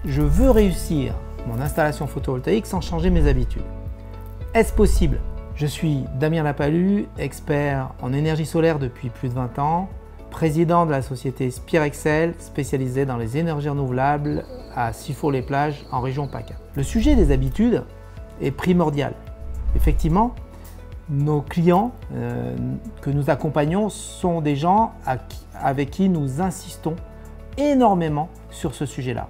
Je veux réussir mon installation photovoltaïque sans changer mes habitudes. Est-ce possible? Je suis Damien Lapalu, expert en énergie solaire depuis plus de 20 ans, président de la société Spirexel, spécialisée dans les énergies renouvelables à Sifour-les-Plages en région PACA. Le sujet des habitudes est primordial. Effectivement, nos clients que nous accompagnons sont des gens avec qui nous insistons énormément sur ce sujet-là.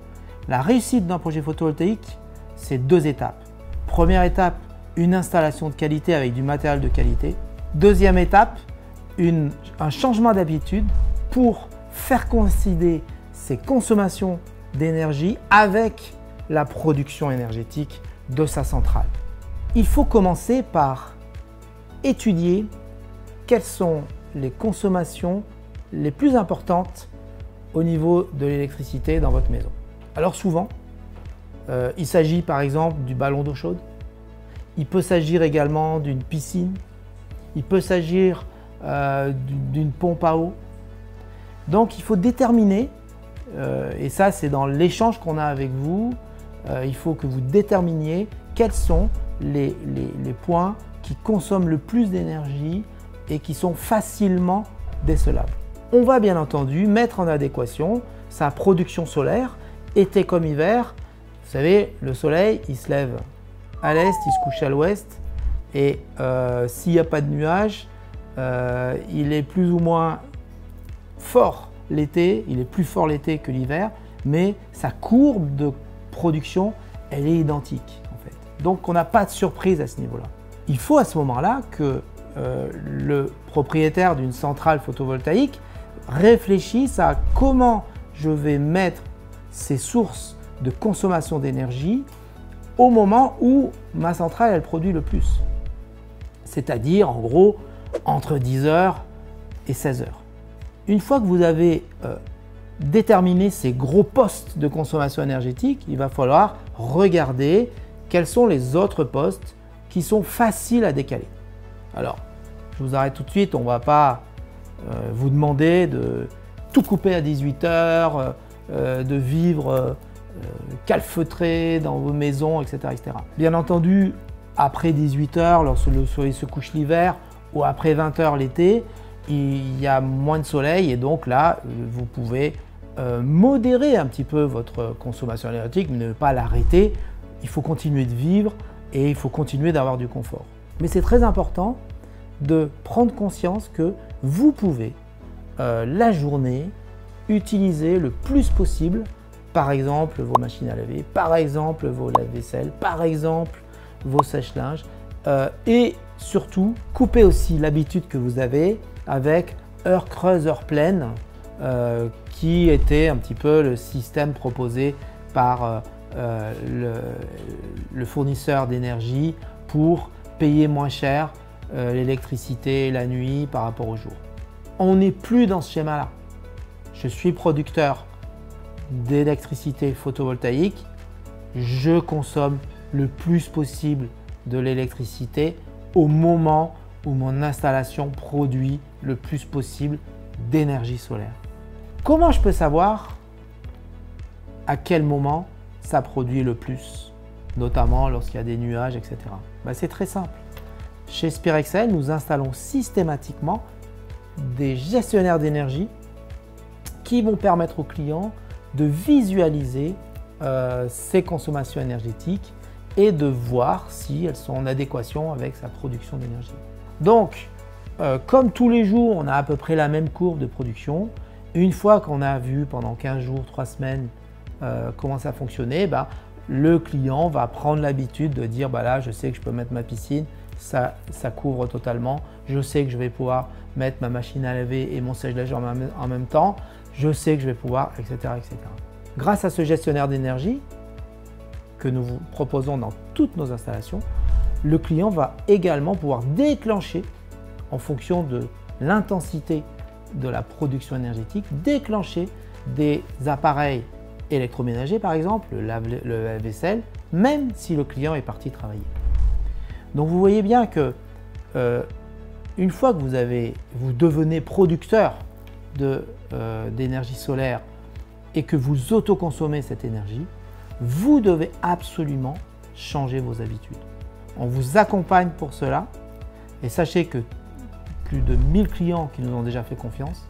La réussite d'un projet photovoltaïque, c'est 2 étapes. Première étape, une installation de qualité avec du matériel de qualité. Deuxième étape, un changement d'habitude pour faire coïncider ses consommations d'énergie avec la production énergétique de sa centrale. Il faut commencer par étudier quelles sont les consommations les plus importantes au niveau de l'électricité dans votre maison. Alors souvent, il s'agit par exemple du ballon d'eau chaude, il peut s'agir également d'une piscine, il peut s'agir d'une pompe à eau. Donc il faut déterminer, et ça c'est dans l'échange qu'on a avec vous, il faut que vous déterminiez quels sont les points qui consomment le plus d'énergie et qui sont facilement décelables. On va bien entendu mettre en adéquation sa production solaire, été comme hiver. Vous savez, le soleil, il se lève à l'est, il se couche à l'ouest, et s'il n'y a pas de nuages, il est plus ou moins fort l'été, il est plus fort l'été que l'hiver, mais sa courbe de production, elle est identique en fait. Donc on n'a pas de surprise à ce niveau-là. Il faut à ce moment-là que le propriétaire d'une centrale photovoltaïque réfléchisse à comment je vais mettre ces sources de consommation d'énergie au moment où ma centrale elle produit le plus. C'est-à-dire en gros entre 10h et 16h. Une fois que vous avez déterminé ces gros postes de consommation énergétique, il va falloir regarder quels sont les autres postes qui sont faciles à décaler. Alors, je vous arrête tout de suite, on ne va pas vous demander de tout couper à 18h, de vivre calfeutré dans vos maisons, etc., etc. Bien entendu, après 18h, lorsque le soleil se couche l'hiver, ou après 20h l'été, il y a moins de soleil et donc là, vous pouvez modérer un petit peu votre consommation énergétique, mais ne pas l'arrêter. Il faut continuer de vivre et il faut continuer d'avoir du confort. Mais c'est très important de prendre conscience que vous pouvez, la journée, utiliser le plus possible, par exemple vos machines à laver, par exemple vos lave-vaisselle, par exemple vos sèche-linges, et surtout couper aussi l'habitude que vous avez avec heure creuse, heure pleine, qui était un petit peu le système proposé par le fournisseur d'énergie pour payer moins cher l'électricité la nuit par rapport au jour. On n'est plus dans ce schéma-là. Je suis producteur d'électricité photovoltaïque, je consomme le plus possible de l'électricité au moment où mon installation produit le plus possible d'énergie solaire. Comment je peux savoir à quel moment ça produit le plus, notamment lorsqu'il y a des nuages, etc. C'est très simple. Chez Spirexel, nous installons systématiquement des gestionnaires d'énergie qui vont permettre aux clients de visualiser ses consommations énergétiques et de voir si elles sont en adéquation avec sa production d'énergie. Donc, comme tous les jours, on a à peu près la même courbe de production. Une fois qu'on a vu pendant 15 jours, 3 semaines comment ça fonctionnait, le client va prendre l'habitude de dire là, je sais que je peux mettre ma piscine, ça couvre totalement. Je sais que je vais pouvoir mettre ma machine à laver et mon sèche-linge en même temps. Je sais que je vais pouvoir, etc., etc. Grâce à ce gestionnaire d'énergie que nous vous proposons dans toutes nos installations, le client va également pouvoir déclencher, en fonction de l'intensité de la production énergétique, déclencher des appareils électroménagers, par exemple, le lave-vaisselle, même si le client est parti travailler. Donc vous voyez bien que une fois que vous devenez producteur d'énergie solaire et que vous autoconsommez cette énergie, vous devez absolument changer vos habitudes. On vous accompagne pour cela et sachez que plus de 1000 clients qui nous ont déjà fait confiance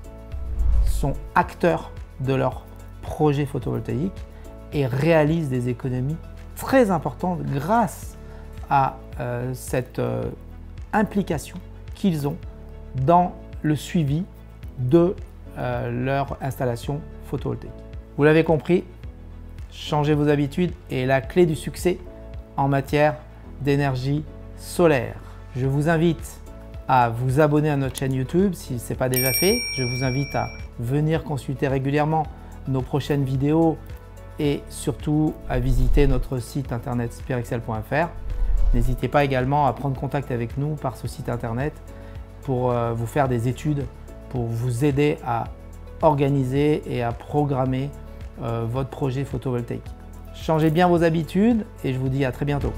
sont acteurs de leur projet photovoltaïque et réalisent des économies très importantes grâce à cette implication qu'ils ont dans le suivi de leur installation photovoltaïque. Vous l'avez compris, changer vos habitudes est la clé du succès en matière d'énergie solaire. Je vous invite à vous abonner à notre chaîne YouTube si ce n'est pas déjà fait. Je vous invite à venir consulter régulièrement nos prochaines vidéos et surtout à visiter notre site internet sperexcel.fr. N'hésitez pas également à prendre contact avec nous par ce site internet pour vous faire des études, pour vous aider à organiser et à programmer votre projet photovoltaïque. Changez bien vos habitudes et je vous dis à très bientôt.